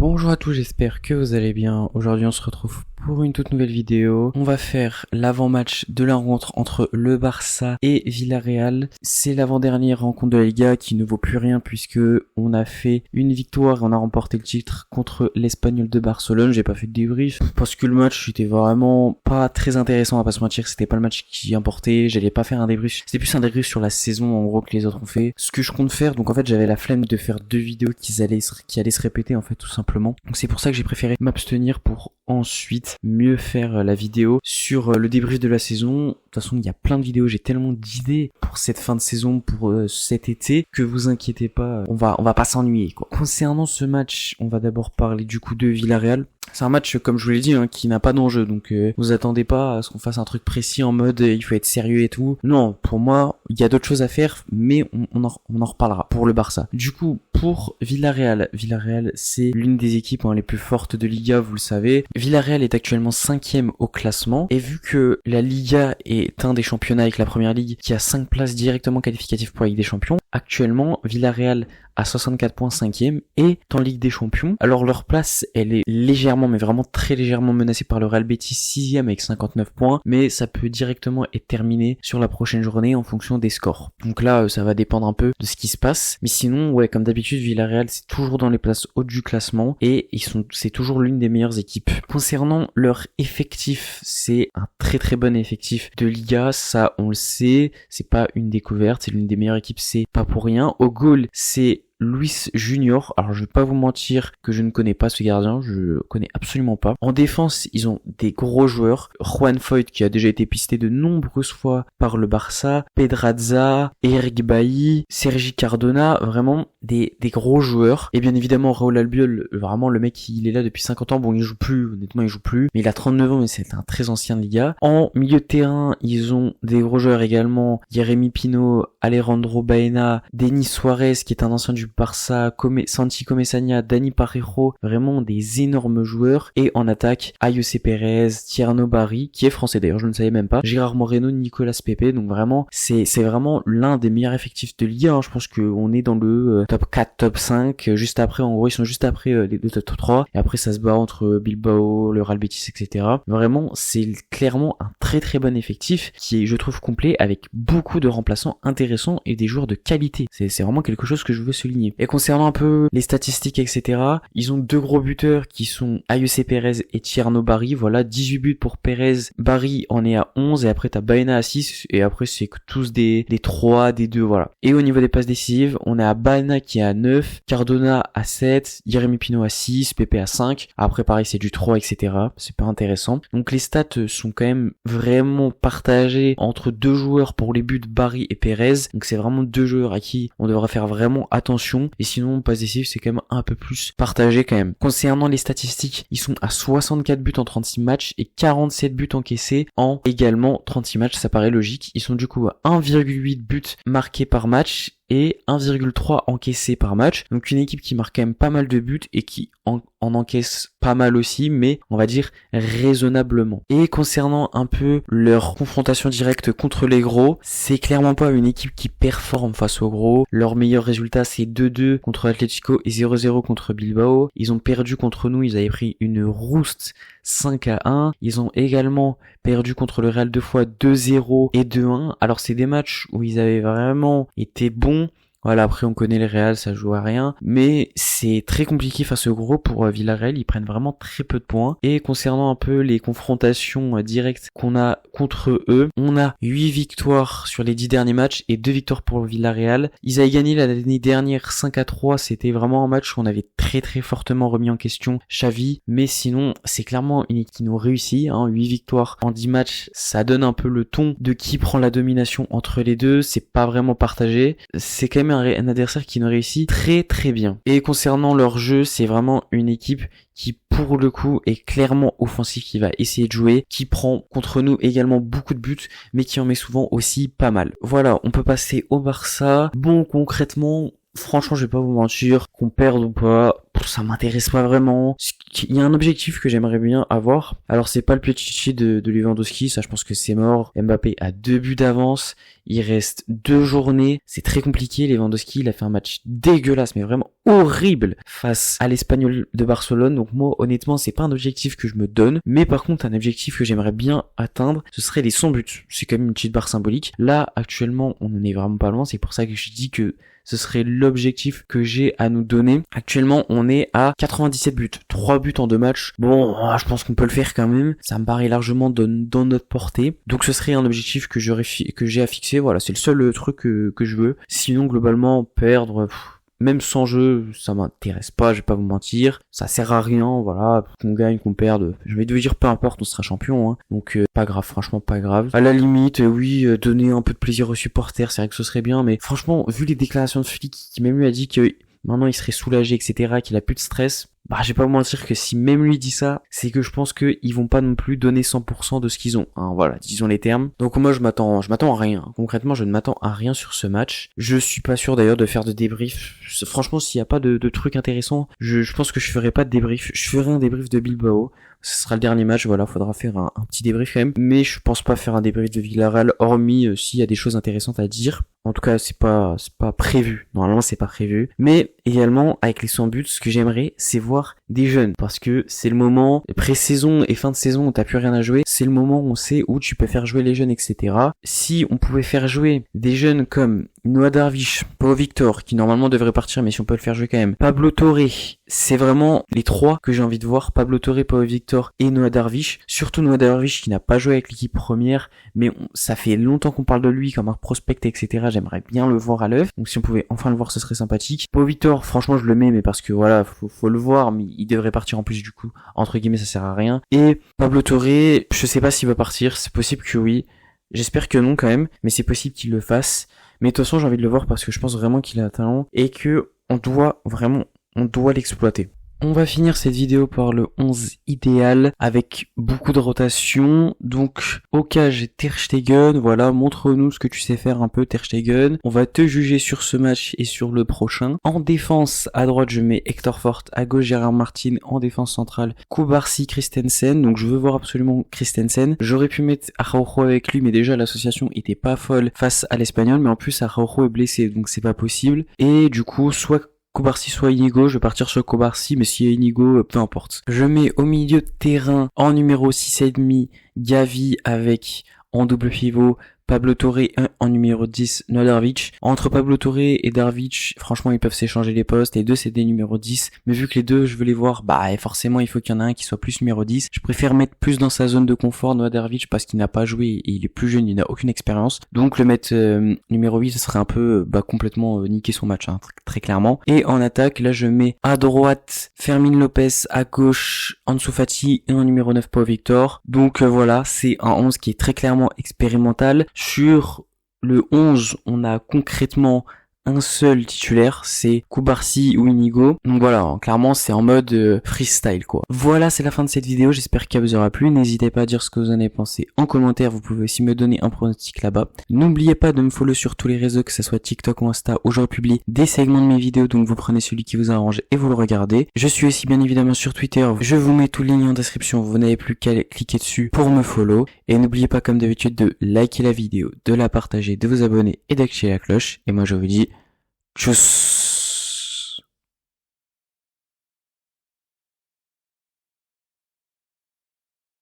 Bonjour à tous, j'espère que vous allez bien. Aujourd'hui on se retrouve pour une toute nouvelle vidéo. On va faire l'avant-match de la rencontre entre le Barça et Villarreal. C'est l'avant-dernière rencontre de la Liga qui ne vaut plus rien puisque on a fait une victoire et on a remporté le titre contre l'Espagnol de Barcelone. J'ai pas fait de débrief parce que le match était vraiment pas très intéressant, on va pas se mentir, c'était pas le match qui importait. J'allais pas faire un débrief, c'était plus un débrief sur la saison en gros que les autres ont fait. Ce que je compte faire, donc en fait j'avais la flemme de faire deux vidéos qui allaient se répéter en fait tout simplement. Donc c'est pour ça que j'ai préféré m'abstenir pour ensuite mieux faire la vidéo sur le débrief de la saison. De toute façon il y a plein de vidéos, j'ai tellement d'idées pour cette fin de saison, pour cet été, que vous inquiétez pas, on va pas s'ennuyer quoi. Concernant ce match, on va d'abord parler du coup de Villarreal. C'est un match, comme je vous l'ai dit, qui n'a pas d'enjeu, donc vous attendez pas à ce qu'on fasse un truc précis en mode il faut être sérieux et tout. Non, pour moi, il y a d'autres choses à faire, mais on en reparlera pour le Barça. Du coup, pour Villarreal, c'est l'une des équipes les plus fortes de Liga, vous le savez. Villarreal est actuellement 5e au classement, et vu que la Liga est un des championnats avec la Première Ligue qui a 5 places directement qualificatives pour la Ligue des Champions, actuellement, Villarreal à 64.5e et en Ligue des Champions. Alors leur place, elle est légèrement, mais vraiment très légèrement menacée par le Real Betis 6e avec 59 points, mais ça peut directement être terminé sur la prochaine journée en fonction des scores. Donc là, ça va dépendre un peu de ce qui se passe. Mais sinon, ouais, comme d'habitude, Villarreal, c'est toujours dans les places hautes du classement et c'est toujours l'une des meilleures équipes. Concernant leur effectif, c'est un très très bon effectif de Liga, ça on le sait, c'est pas une découverte, c'est l'une des meilleures équipes, c'est pas pour rien. Au goal, c'est Luis Junior. Alors je vais pas vous mentir que je ne connais pas ce gardien, je connais absolument pas. En défense, ils ont des gros joueurs. Juan Foyth qui a déjà été pisté de nombreuses fois par le Barça, Pedraza, Eric Bailly, Sergi Cardona, vraiment des gros joueurs. Et bien évidemment Raúl Albiol, vraiment le mec il est là depuis 50 ans, bon il joue plus, honnêtement il joue plus, mais il a 39 ans mais c'est un très ancien de Liga. En milieu de terrain, ils ont des gros joueurs également, Yeremy Pino, Alejandro Baena, Denis Suarez qui est un ancien du Barça, Santi Comesaña, Dani Parejo, vraiment des énormes joueurs. Et en attaque, Ayoce Pérez, Tierno Barry, qui est français d'ailleurs, je ne savais même pas, Gérard Moreno, Nicolas Pepe, donc vraiment, c'est vraiment l'un des meilleurs effectifs de Liga, je pense qu'on est dans le top 4, top 5, juste après, en gros, ils sont juste après les deux top 3, et après ça se bat entre Bilbao, le Real Betis, etc. Vraiment, c'est clairement un très très bon effectif, qui est, je trouve, complet, avec beaucoup de remplaçants intéressants et des joueurs de qualité. C'est vraiment quelque chose que je veux souligner. Et concernant un peu les statistiques, etc., ils ont deux gros buteurs qui sont Ayoce Pérez et Tierno Barry. Voilà, 18 buts pour Pérez, Barry en est à 11, et après t'as Baena à 6, et après c'est que tous des 3, des 2, voilà. Et au niveau des passes décisives, on est à Baena qui est à 9, Cardona à 7, Yeremy Pino à 6, Pepe à 5, après pareil c'est du 3, etc. C'est pas intéressant. Donc les stats sont quand même vraiment partagées entre deux joueurs pour les buts, Barry et Pérez, donc c'est vraiment deux joueurs à qui on devra faire vraiment attention. Et sinon, passe décisive, c'est quand même un peu plus partagé quand même. Concernant les statistiques, ils sont à 64 buts en 36 matchs et 47 buts encaissés en également 36 matchs, ça paraît logique. Ils sont du coup à 1,8 buts marqués par match et 1,3 encaissés par match. Donc une équipe qui marque quand même pas mal de buts et qui en encaisse pas mal aussi, mais on va dire raisonnablement. Et concernant un peu leur confrontation directe contre les gros, c'est clairement pas une équipe qui performe face aux gros. Leur meilleur résultat c'est 2-2 contre Atlético et 0-0 contre Bilbao. Ils ont perdu contre nous, ils avaient pris une rouste 5-1. Ils ont également perdu contre le Real deux fois 2-0 et 2-1. Alors c'est des matchs où ils avaient vraiment été bons. Voilà, après on connaît les Real, ça joue à rien, mais c'est très compliqué face au gros pour Villarreal, ils prennent vraiment très peu de points. Et concernant un peu les confrontations directes qu'on a contre eux, on a 8 victoires sur les 10 derniers matchs et 2 victoires pour Villarreal. Ils avaient gagné l'année dernière 5-3, c'était vraiment un match où on avait très très fortement remis en question Xavi, mais sinon c'est clairement une équipe qui nous réussit, 8 victoires en 10 matchs, ça donne un peu le ton de qui prend la domination entre les deux, c'est pas vraiment partagé, c'est quand même un adversaire qui nous réussit très très bien. Et concernant leur jeu, c'est vraiment une équipe qui pour le coup est clairement offensif, qui va essayer de jouer, qui prend contre nous également beaucoup de buts, mais qui en met souvent aussi pas mal. Voilà, on peut passer au Barça. Bon, concrètement, franchement, je vais pas vous mentir, qu'on perde ou pas, ça m'intéresse pas vraiment. Il y a un objectif que j'aimerais bien avoir. Alors c'est pas le Pichichi de Lewandowski, ça je pense que c'est mort. Mbappé a 2 buts d'avance. Il reste 2 journées. C'est très compliqué. Lewandowski, il a fait un match dégueulasse, mais vraiment horrible face à l'Espagnol de Barcelone. Donc moi, honnêtement, c'est pas un objectif que je me donne. Mais par contre, un objectif que j'aimerais bien atteindre, ce serait les 100 buts. C'est quand même une petite barre symbolique. Là, actuellement, on en est vraiment pas loin. C'est pour ça que je dis que ce serait l'objectif que j'ai à nous donner. Actuellement, on est à 97 buts. 3 buts en 2 matchs. Bon, je pense qu'on peut le faire quand même. Ça me paraît largement dans notre portée. Donc ce serait un objectif que j'ai à fixer. Voilà, c'est le seul truc que je veux. Sinon, globalement, perdre... Même sans jeu, ça m'intéresse pas, je vais pas vous mentir. Ça sert à rien, voilà, qu'on gagne, qu'on perde. Je vais te dire, peu importe, on sera champion, hein. Donc, pas grave, franchement, pas grave. À la limite, oui, donner un peu de plaisir aux supporters, c'est vrai que ce serait bien, mais franchement, vu les déclarations de Flick, qui même lui a dit que maintenant il serait soulagé, etc., qu'il a plus de stress, je vais pas vous mentir que si même lui dit ça, c'est que je pense qu'ils vont pas non plus donner 100% de ce qu'ils ont, hein, voilà, disons les termes. Donc moi je m'attends à rien. Concrètement, je ne m'attends à rien sur ce match. Je suis pas sûr d'ailleurs de faire de débrief. Franchement, s'il y a pas de trucs intéressants, je pense que je ferai pas de débrief. Je ferai un débrief de Bilbao. Ce sera le dernier match, voilà, faudra faire un petit débrief quand même. Mais je pense pas faire un débrief de Villarreal, hormis s'il y a des choses intéressantes à dire. En tout cas, c'est pas prévu. Normalement, c'est pas prévu. Mais également, avec les 100 buts, ce que j'aimerais, c'est voir des jeunes. Parce que c'est le moment, pré-saison et fin de saison où t'as plus rien à jouer, c'est le moment où on sait où tu peux faire jouer les jeunes, etc. Si on pouvait faire jouer des jeunes comme Noah Darvish, Pau Victor, qui normalement devrait partir, mais si on peut le faire jouer quand même, Pablo Torre, c'est vraiment les 3 que j'ai envie de voir, Pablo Torre, Pau Victor et Noah Darvish. Surtout Noah Darvish qui n'a pas joué avec l'équipe première, mais ça fait longtemps qu'on parle de lui comme un prospect, etc. J'aimerais bien le voir à l'œuvre, donc si on pouvait enfin le voir, ce serait sympathique. Pau Victor, franchement je le mets, mais parce que voilà, faut le voir, mais il devrait partir en plus du coup, entre guillemets ça sert à rien. Et Pablo Torre, je sais pas s'il va partir, c'est possible que oui, j'espère que non quand même, mais c'est possible qu'il le fasse. Mais de toute façon, j'ai envie de le voir parce que je pense vraiment qu'il a un talent et que on doit l'exploiter. On va finir cette vidéo par le 11 idéal avec beaucoup de rotation. Donc, au cas j'ai Ter Stegen, voilà, montre-nous ce que tu sais faire un peu Ter Stegen. On va te juger sur ce match et sur le prochain. En défense, à droite, je mets Hector Fort, à gauche Gérard Martin, en défense centrale, Kubarsi, Christensen. Donc, je veux voir absolument Christensen. J'aurais pu mettre Araujo avec lui, mais déjà l'association était pas folle face à l'Espagnol, mais en plus Araujo est blessé, donc c'est pas possible. Et du coup, soit Kubarsi soit Inigo, je vais partir sur Kubarsi, mais s'il y a Inigo, peu importe. Je mets au milieu de terrain, en numéro 6,5, Gavi avec, en double pivot, Pablo Torre en numéro 10, Noah Darvish. Entre Pablo Torre et Darvish, franchement, ils peuvent s'échanger les postes. Les deux, c'est des numéros 10. Mais vu que les deux, je veux les voir, forcément, il faut qu'il y en ait un qui soit plus numéro 10. Je préfère mettre plus dans sa zone de confort Noah Darvish parce qu'il n'a pas joué et il est plus jeune, il n'a aucune expérience. Donc, le mettre numéro 8, ce serait un peu complètement niquer son match, hein, très clairement. Et en attaque, là, je mets à droite Fermin Lopez, à gauche Ansu Fati et en numéro 9, Pau Victor. Donc, voilà, c'est un 11 qui est très clairement expérimental. Sur le 11, on a concrètement un seul titulaire, c'est Kubarsi ou Inigo. Donc voilà, clairement c'est en mode freestyle quoi. Voilà, c'est la fin de cette vidéo, j'espère qu'elle vous aura plu. N'hésitez pas à dire ce que vous en avez pensé en commentaire, vous pouvez aussi me donner un pronostic là-bas. N'oubliez pas de me follow sur tous les réseaux, que ce soit TikTok ou Insta, où je republie des segments de mes vidéos, donc vous prenez celui qui vous arrange et vous le regardez. Je suis aussi bien évidemment sur Twitter, je vous mets tous les liens en description, vous n'avez plus qu'à cliquer dessus pour me follow. Et n'oubliez pas comme d'habitude de liker la vidéo, de la partager, de vous abonner et d'activer la cloche. Et moi je vous dis tchuss.